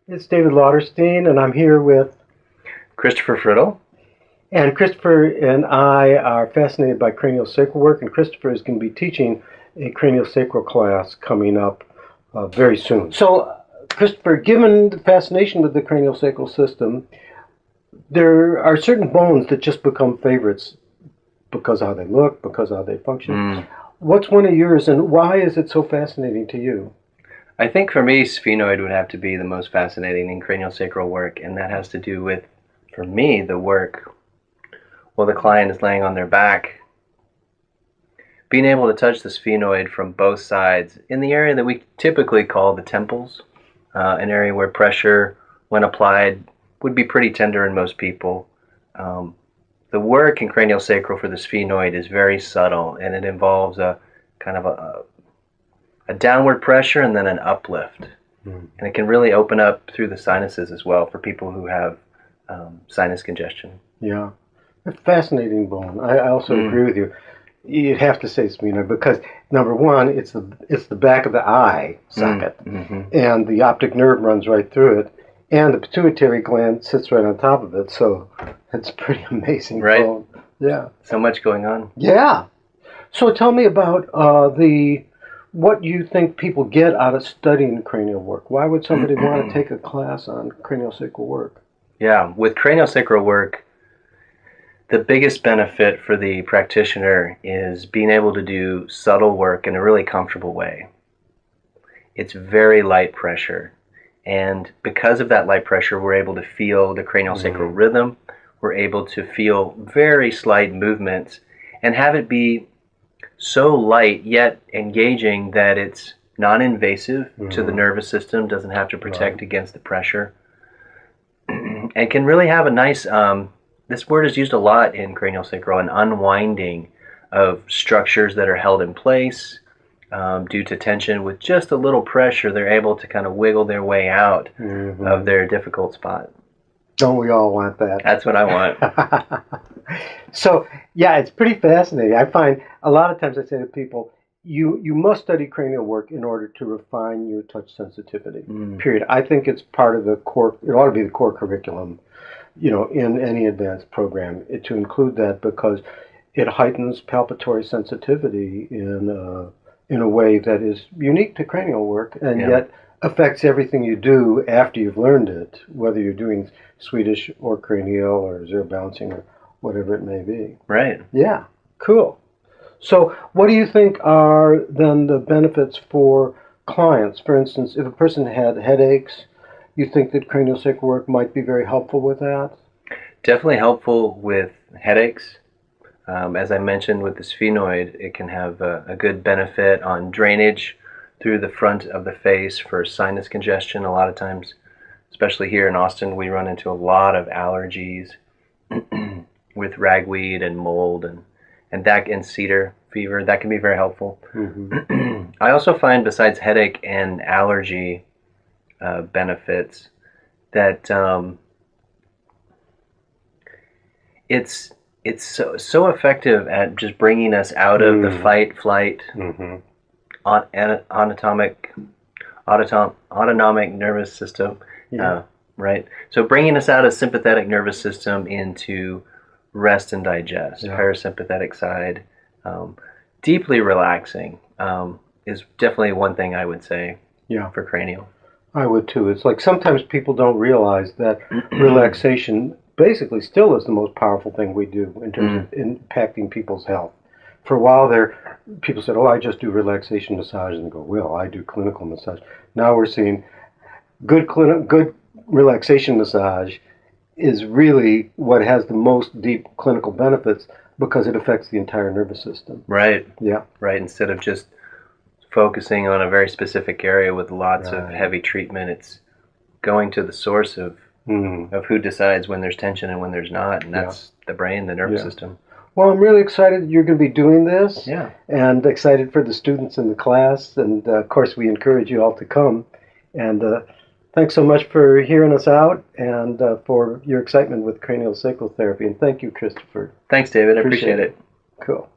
It's David Lauderstein, and I'm here with, Christopher Friddle. and Christopher and I are fascinated by craniosacral work, and Christopher is going to be teaching a craniosacral class coming up very soon. So, Christopher, given the fascination with the craniosacral system, there are certain bones that just become favorites because of how they look, because of how they function. What's one of yours, and why is it so fascinating to you? I think for me, sphenoid would have to be the most fascinating in craniosacral work, and that has to do with, for me, the work while the client is laying on their back. Being able to touch the sphenoid from both sides in the area that we typically call the temples, an area where pressure, when applied, would be pretty tender in most people. The work in craniosacral for the sphenoid is very subtle, and it involves a kind of a downward pressure and then an uplift. And it can really open up through the sinuses as well for people who have sinus congestion. Yeah, a fascinating bone. I also agree with you. You'd have to say sphenoid because number one, it's the back of the eye socket, and the optic nerve runs right through it, and the pituitary gland sits right on top of it. So it's a pretty amazing bone. Yeah. So much going on. Yeah. So tell me about what you think people get out of studying cranial work. Why would somebody want to take a class on craniosacral work? Yeah, with craniosacral work, the biggest benefit for the practitioner is being able to do subtle work in a really comfortable way. It's very light pressure, and because of that light pressure, we're able to feel the craniosacral rhythm. We're able to feel very slight movements and have it be so light yet engaging that it's non-invasive to the nervous system, doesn't have to protect against the pressure, and can really have a nice, this word is used a lot in craniosacral, an unwinding of structures that are held in place due to tension. With just a little pressure, they're able to kind of wiggle their way out of their difficult spot. Don't we all want that? That's what I want. So, yeah, it's pretty fascinating. I find a lot of times I say to people, you must study cranial work in order to refine your touch sensitivity, period. I think it's part of the core, it ought to be the core curriculum, in any advanced program, to include that because it heightens palpatory sensitivity in a way that is unique to cranial work and yet affects everything you do after you've learned it, whether you're doing Swedish or cranial or zero balancing or whatever it may be. Right. Yeah, cool. So what do you think are then the benefits for clients? For instance, if a person had headaches, you think that craniosacral work might be very helpful with that? Definitely helpful with headaches. As I mentioned with the sphenoid, it can have a good benefit on drainage through the front of the face for sinus congestion. A lot of times, especially here in Austin, we run into a lot of allergies with ragweed and mold and cedar fever. That can be very helpful. I also find besides headache and allergy benefits that it's so effective at just bringing us out of the fight flight autonomic nervous system, right? So bringing us out of sympathetic nervous system into rest and digest, parasympathetic side, deeply relaxing is definitely one thing I would say for cranial. I would too. It's like sometimes people don't realize that relaxation basically still is the most powerful thing we do in terms of impacting people's health. For a while there, people said, oh, I just do relaxation massage, and go, well, I do clinical massage. Now we're seeing good relaxation massage is really what has the most deep clinical benefits because it affects the entire nervous system. Right. Yeah. Right. Instead of just focusing on a very specific area with lots of heavy treatment, it's going to the source of who decides when there's tension and when there's not, and that's the brain, the nervous system. Well, I'm really excited that you're going to be doing this, Yeah. and excited for the students in the class, and of course we encourage you all to come, and thanks so much for hearing us out and for your excitement with craniosacral therapy, and thank you, Christopher. Thanks, David. I appreciate it. Cool.